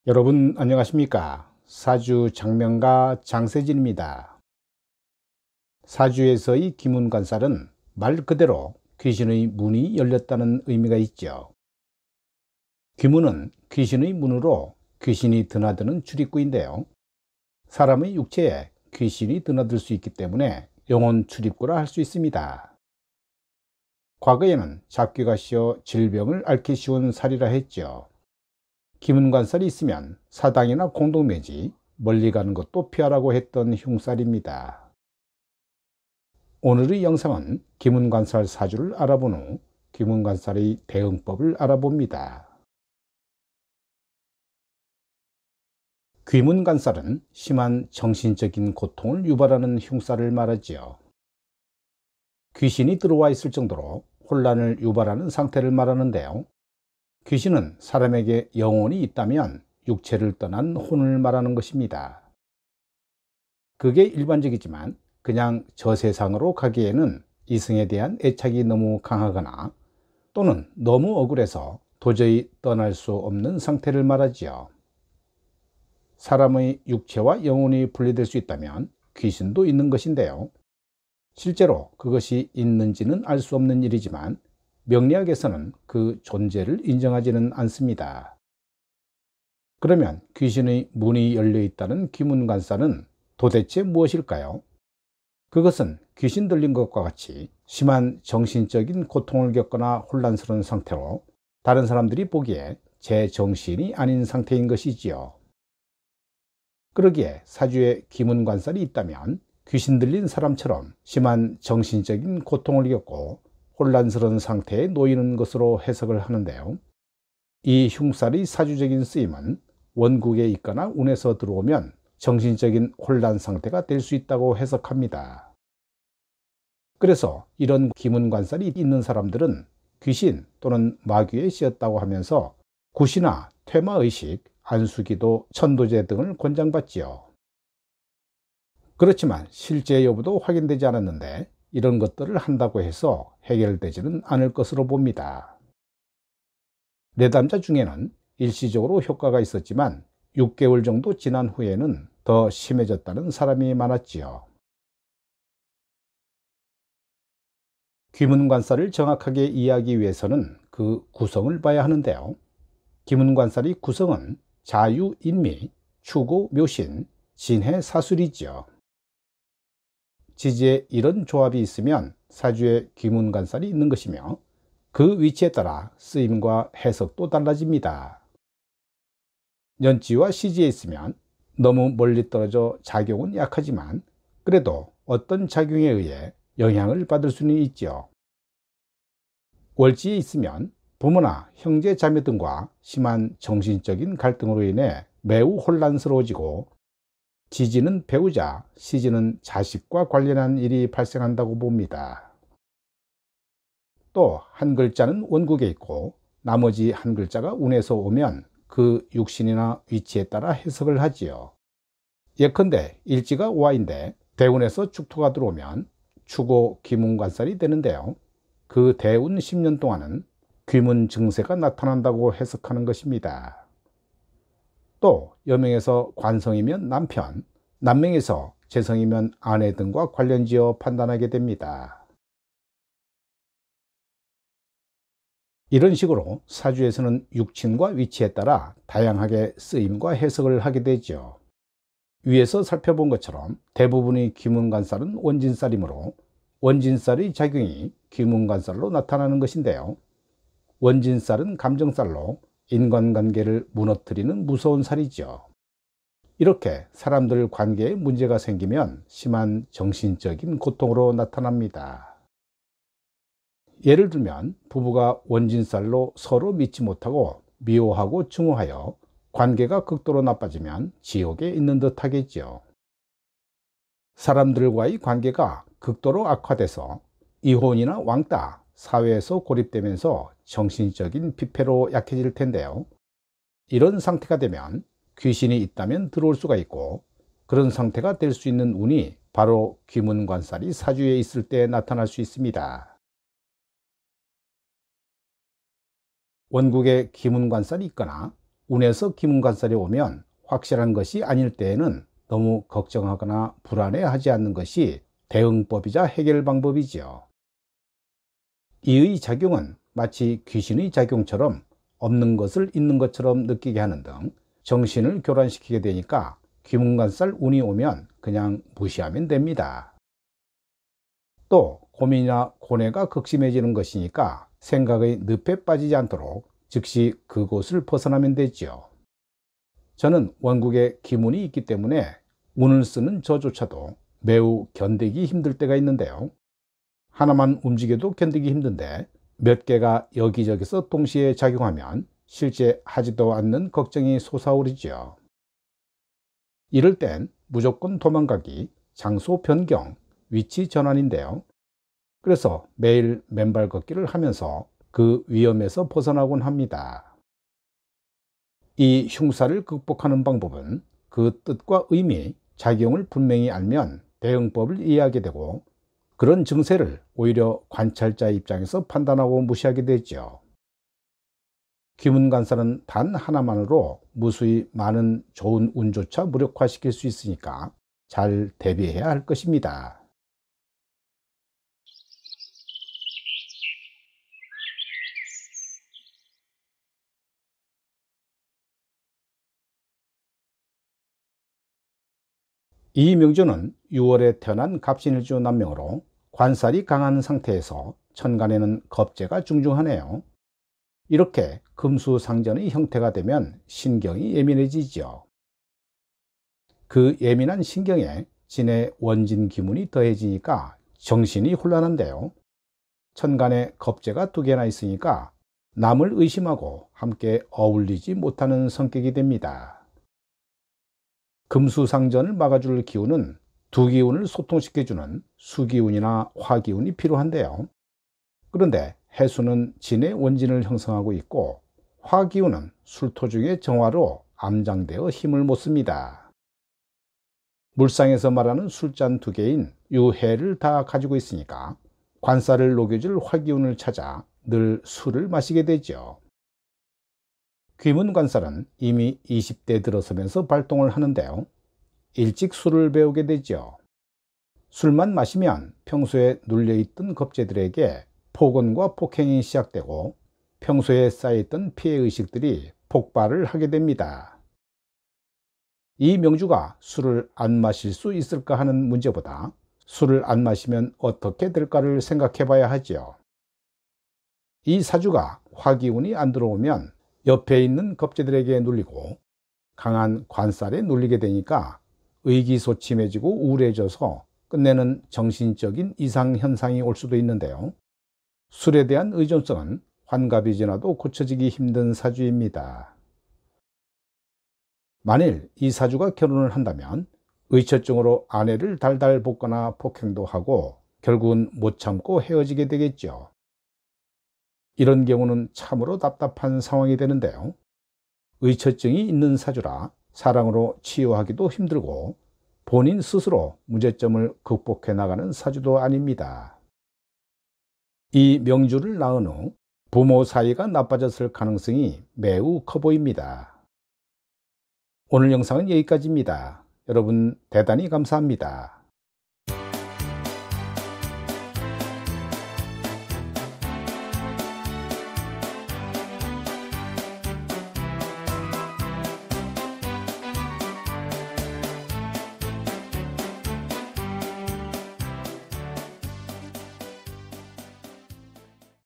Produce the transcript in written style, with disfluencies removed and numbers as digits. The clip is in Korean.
여러분 안녕하십니까? 사주 장명가 장세진입니다. 사주에서의 기문관살은 말 그대로 귀신의 문이 열렸다는 의미가 있죠. 귀문은 귀신의 문으로 귀신이 드나드는 출입구인데요. 사람의 육체에 귀신이 드나들 수 있기 때문에 영혼 출입구라 할 수 있습니다. 과거에는 잡귀가 씌어 질병을 앓기 쉬운 살이라 했죠. 기문관살이 있으면 사당이나 공동묘지, 멀리 가는 것도 피하라고 했던 흉살입니다. 오늘의 영상은 기문관살 사주를 알아본 후 기문관살의 대응법을 알아봅니다. 귀문관살은 심한 정신적인 고통을 유발하는 흉살을 말하지요. 귀신이 들어와 있을 정도로 혼란을 유발하는 상태를 말하는데요. 귀신은 사람에게 영혼이 있다면 육체를 떠난 혼을 말하는 것입니다. 그게 일반적이지만 그냥 저 세상으로 가기에는 이승에 대한 애착이 너무 강하거나 또는 너무 억울해서 도저히 떠날 수 없는 상태를 말하지요. 사람의 육체와 영혼이 분리될 수 있다면 귀신도 있는 것인데요. 실제로 그것이 있는지는 알 수 없는 일이지만 명리학에서는 그 존재를 인정하지는 않습니다. 그러면 귀신의 문이 열려 있다는 기문관살은 도대체 무엇일까요? 그것은 귀신 들린 것과 같이 심한 정신적인 고통을 겪거나 혼란스러운 상태로 다른 사람들이 보기에 제정신이 아닌 상태인 것이지요. 그러기에 사주에 기문관살이 있다면 귀신 들린 사람처럼 심한 정신적인 고통을 겪고 혼란스러운 상태에 놓이는 것으로 해석을 하는데요. 이 흉살의 사주적인 쓰임은 원국에 있거나 운에서 들어오면 정신적인 혼란 상태가 될 수 있다고 해석합니다. 그래서 이런 기문관살이 있는 사람들은 귀신 또는 마귀에 씌었다고 하면서 굿이나 퇴마의식, 안수기도, 천도제 등을 권장받지요. 그렇지만 실제 여부도 확인되지 않았는데 이런 것들을 한다고 해서 해결되지는 않을 것으로 봅니다. 내담자 중에는 일시적으로 효과가 있었지만 6개월 정도 지난 후에는 더 심해졌다는 사람이 많았지요. 귀문관살을 정확하게 이해하기 위해서는 그 구성을 봐야 하는데요. 귀문관살의 구성은 자유, 인미, 추구, 묘신, 진해, 사술이지요. 지지에 이런 조합이 있으면 사주에 귀문관살이 있는 것이며 그 위치에 따라 쓰임과 해석도 달라집니다. 년지와 시지에 있으면 너무 멀리 떨어져 작용은 약하지만 그래도 어떤 작용에 의해 영향을 받을 수는 있죠. 월지에 있으면 부모나 형제 자매 등과 심한 정신적인 갈등으로 인해 매우 혼란스러워지고 지지는 배우자, 시지는 자식과 관련한 일이 발생한다고 봅니다. 또 한 글자는 원국에 있고 나머지 한 글자가 운에서 오면 그 육신이나 위치에 따라 해석을 하지요. 예컨대 일지가 오화인데 대운에서 축토가 들어오면 추고 귀문관살이 되는데요. 그 대운 10년 동안은 귀문 증세가 나타난다고 해석하는 것입니다. 또 여명에서 관성이면 남편, 남명에서 재성이면 아내 등과 관련지어 판단하게 됩니다. 이런 식으로 사주에서는 육친과 위치에 따라 다양하게 쓰임과 해석을 하게 되죠. 위에서 살펴본 것처럼 대부분의 귀문관살은 원진살이므로 원진살의 작용이 귀문관살로 나타나는 것인데요. 원진살은 감정살로 인간관계를 무너뜨리는 무서운 살이죠. 이렇게 사람들 관계에 문제가 생기면 심한 정신적인 고통으로 나타납니다. 예를 들면 부부가 원진살로 서로 믿지 못하고 미워하고 증오하여 관계가 극도로 나빠지면 지옥에 있는 듯 하겠죠. 사람들과의 관계가 극도로 악화돼서 이혼이나 왕따, 사회에서 고립되면서 정신적인 피폐로 약해질 텐데요. 이런 상태가 되면 귀신이 있다면 들어올 수가 있고 그런 상태가 될 수 있는 운이 바로 귀문관살이 사주에 있을 때 나타날 수 있습니다. 원국에 귀문관살이 있거나 운에서 기문관살이 오면 확실한 것이 아닐 때에는 너무 걱정하거나 불안해하지 않는 것이 대응법이자 해결 방법이지요. 이의 작용은 마치 귀신의 작용처럼 없는 것을 있는 것처럼 느끼게 하는 등 정신을 교란시키게 되니까 귀문관살 운이 오면 그냥 무시하면 됩니다. 또 고민이나 고뇌가 극심해지는 것이니까 생각의 늪에 빠지지 않도록 즉시 그곳을 벗어나면 되지요. 저는 원국에 기문이 있기 때문에 운을 쓰는 저조차도 매우 견디기 힘들 때가 있는데요. 하나만 움직여도 견디기 힘든데 몇 개가 여기저기서 동시에 작용하면 실제 하지도 않는 걱정이 솟아오르지요. 이럴 땐 무조건 도망가기, 장소 변경, 위치 전환인데요. 그래서 매일 맨발 걷기를 하면서 그 위험에서 벗어나곤 합니다. 이 흉사를 극복하는 방법은 그 뜻과 의미, 작용을 분명히 알면 대응법을 이해하게 되고 그런 증세를 오히려 관찰자 입장에서 판단하고 무시하게 되죠. 귀문관살은 단 하나만으로 무수히 많은 좋은 운조차 무력화시킬 수 있으니까 잘 대비해야 할 것입니다. 이 명주는 6월에 태어난 갑신일주 남명으로 관살이 강한 상태에서 천간에는 겁재가 중중하네요. 이렇게 금수상전의 형태가 되면 신경이 예민해지죠. 그 예민한 신경에 진의 원진 기문이 더해지니까 정신이 혼란한데요. 천간에 겁재가 2개나 있으니까 남을 의심하고 함께 어울리지 못하는 성격이 됩니다. 금수상전을 막아줄 기운은 두 기운을 소통시켜주는 수기운이나 화기운이 필요한데요. 그런데 해수는 진의 원진을 형성하고 있고 화기운은 술토중의 정화로 암장되어 힘을 못 씁니다. 물상에서 말하는 술잔 2개인 유해를 다 가지고 있으니까 관살을 녹여줄 화기운을 찾아 늘 술을 마시게 되죠. 귀문관살은 이미 20대 들어서면서 발동을 하는데요. 일찍 술을 배우게 되죠. 술만 마시면 평소에 눌려있던 겁재들에게 폭언과 폭행이 시작되고 평소에 쌓여있던 피해의식들이 폭발을 하게 됩니다. 이 명주가 술을 안 마실 수 있을까 하는 문제보다 술을 안 마시면 어떻게 될까를 생각해 봐야 하지요. 이 사주가 화기운이 안 들어오면 옆에 있는 겁재들에게 눌리고 강한 관살에 눌리게 되니까 의기소침해지고 우울해져서 끝내는 정신적인 이상현상이 올 수도 있는데요. 술에 대한 의존성은 환갑이 지나도 고쳐지기 힘든 사주입니다. 만일 이 사주가 결혼을 한다면 의처증으로 아내를 달달 볶거나 폭행도 하고 결국은 못 참고 헤어지게 되겠죠. 이런 경우는 참으로 답답한 상황이 되는데요. 의처증이 있는 사주라 사랑으로 치유하기도 힘들고 본인 스스로 문제점을 극복해 나가는 사주도 아닙니다. 이 명주를 낳은 후 부모 사이가 나빠졌을 가능성이 매우 커 보입니다. 오늘 영상은 여기까지입니다. 여러분 대단히 감사합니다.